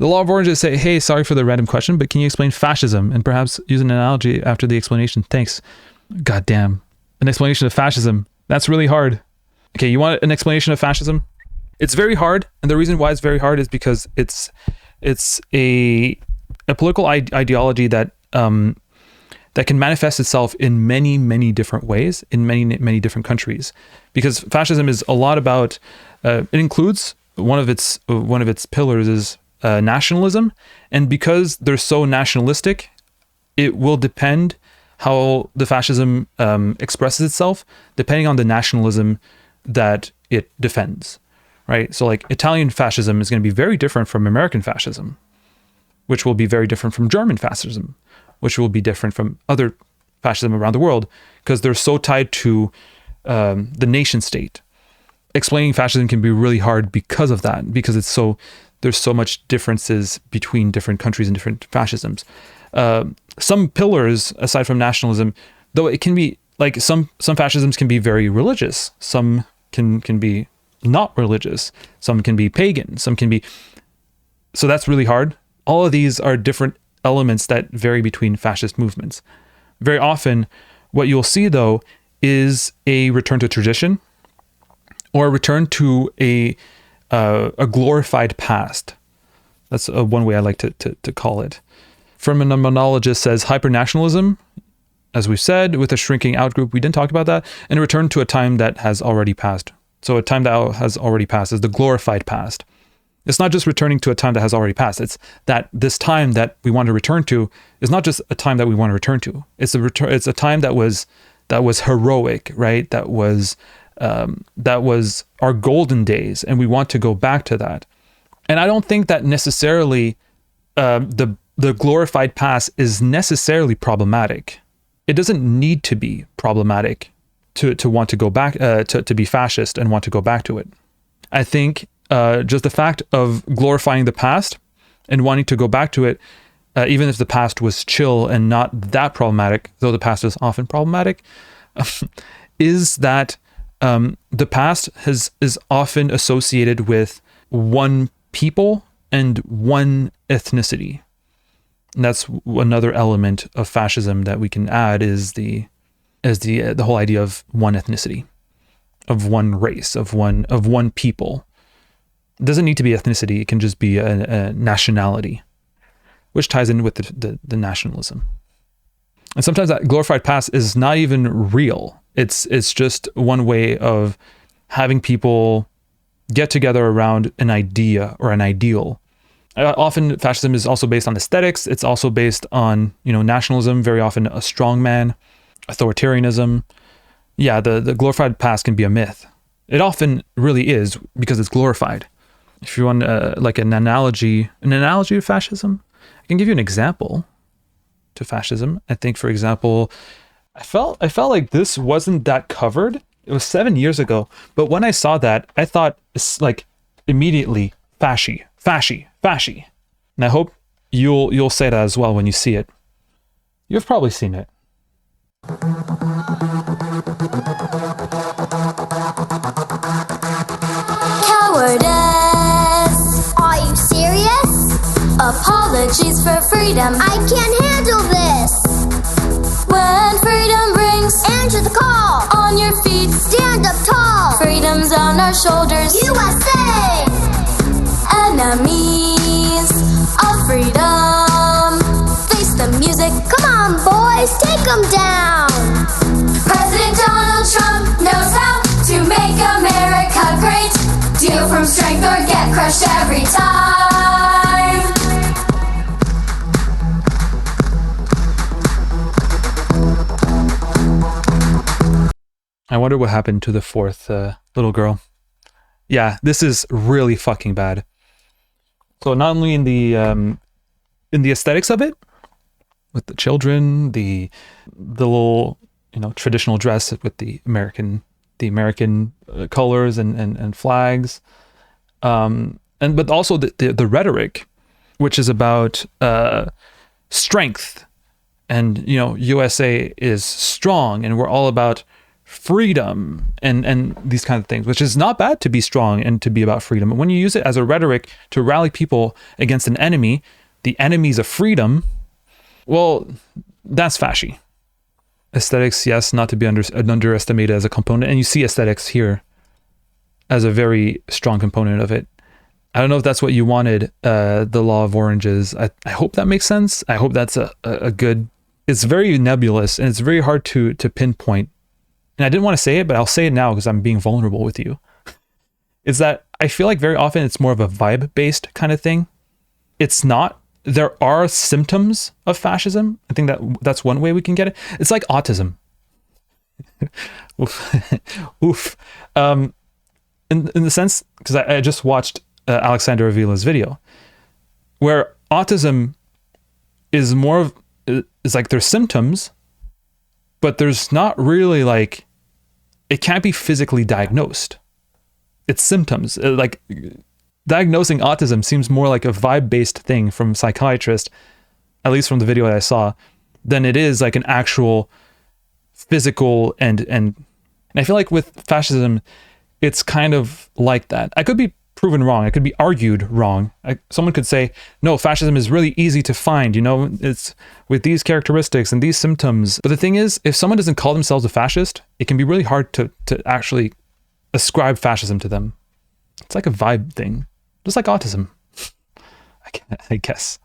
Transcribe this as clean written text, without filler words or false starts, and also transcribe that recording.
law of origins say, hey, sorry for the random question, but can you explain fascism and perhaps use an analogy after the explanation? Thanks. God damn. An explanation of fascism. That's really hard. Okay, you want an explanation of fascism? It's very hard, and the reason why it's very hard is because it's a political ideology that that can manifest itself in many different ways in many different countries. Because fascism is a lot about it includes one of its pillars is nationalism, and because they're so nationalistic, it will depend how the fascism expresses itself depending on the nationalism that it defends. Right? So like Italian fascism is going to be very different from American fascism, which will be very different from German fascism, which will be different from other fascism around the world, because they're so tied to the nation state. Explaining fascism can be really hard because of that, because there's so much differences between different countries and different fascisms. Some pillars, aside from nationalism, though it can be like some fascisms can be very religious, some can be not religious, some can be pagan, some can be, so that's really hard. All of these are different elements that vary between fascist movements. Very often what you'll see though is a return to tradition or a return to a glorified past. That's one way I like to call it. Phenomenologist says hypernationalism, as we've said, with a shrinking outgroup, we didn't talk about that, and a return to a time that has already passed. So a time that has already passed is the glorified past. It's not just returning to a time that has already passed. It's that this time that we want to return to is not just a time that we want to return to. It's a time that was heroic, right? That was our golden days, and we want to go back to that. And I don't think that necessarily the glorified past is necessarily problematic. It doesn't need to be problematic to want to go back, to be fascist and want to go back to it. I think just the fact of glorifying the past and wanting to go back to it, even if the past was chill and not that problematic, though the past is often problematic, is that the past is often associated with one people and one ethnicity. And that's another element of fascism that we can add is the whole idea of one ethnicity, of one race, of one people. It doesn't need to be ethnicity. It can just be a nationality, which ties in with the nationalism. And sometimes that glorified past is not even real. It's just one way of having people get together around an idea or an ideal. Often fascism is also based on aesthetics. It's also based on, nationalism, very often a strongman, authoritarianism. Yeah, the glorified past can be a myth. It often really is because it's glorified. If you want like an analogy to fascism, I can give you an example to fascism. I think, for example, I felt like this wasn't that covered. It was 7 years ago, but when I saw that, I thought it's like immediately fasci. And I hope you'll say that as well when you see it. You've probably seen it. Cowardice. Are you serious? Apologies for freedom. I can't handle this. When freedom rings, answer the call. On your feet, stand up tall. Freedom's on our shoulders. USA! Enemies of freedom. Face the music. Come on, boys, take them down. President Donald Trump knows how to make America great. Deal from strength or get crushed every time. I wonder what happened to the fourth little girl. Yeah, this is really fucking bad. So not only in the aesthetics of it, with the children, the little traditional dress with the American colors and flags, but also the rhetoric, which is about strength, and USA is strong, and we're all about freedom and these kind of things, which is not bad to be strong and to be about freedom. But when you use it as a rhetoric to rally people against an enemy, the enemies of freedom, well, that's fashy. Aesthetics, yes, not to be underestimated as a component. And you see aesthetics here as a very strong component of it. I don't know if that's what you wanted, the law of oranges. I hope that makes sense. I hope that's a good, it's very nebulous and it's very hard to pinpoint. And I didn't want to say it, but I'll say it now because I'm being vulnerable with you. Is that I feel like very often it's more of a vibe-based kind of thing. It's not. There are symptoms of fascism. I think that's one way we can get it. It's like autism. Oof. Oof. In the sense, because I just watched Alexander Avila's video, where autism is more of, it's like there's symptoms, but there's not really like, it can't be physically diagnosed. It's symptoms. Like diagnosing autism seems more like a vibe-based thing from psychiatrist, at least from the video that I saw, than it is like an actual physical and I feel like with fascism, it's kind of like that. I could be proven wrong. I could be argued wrong. Someone could say, no, fascism is really easy to find. You know, it's with these characteristics and these symptoms. But the thing is, if someone doesn't call themselves a fascist, it can be really hard to actually ascribe fascism to them. It's like a vibe thing, just like autism, I guess.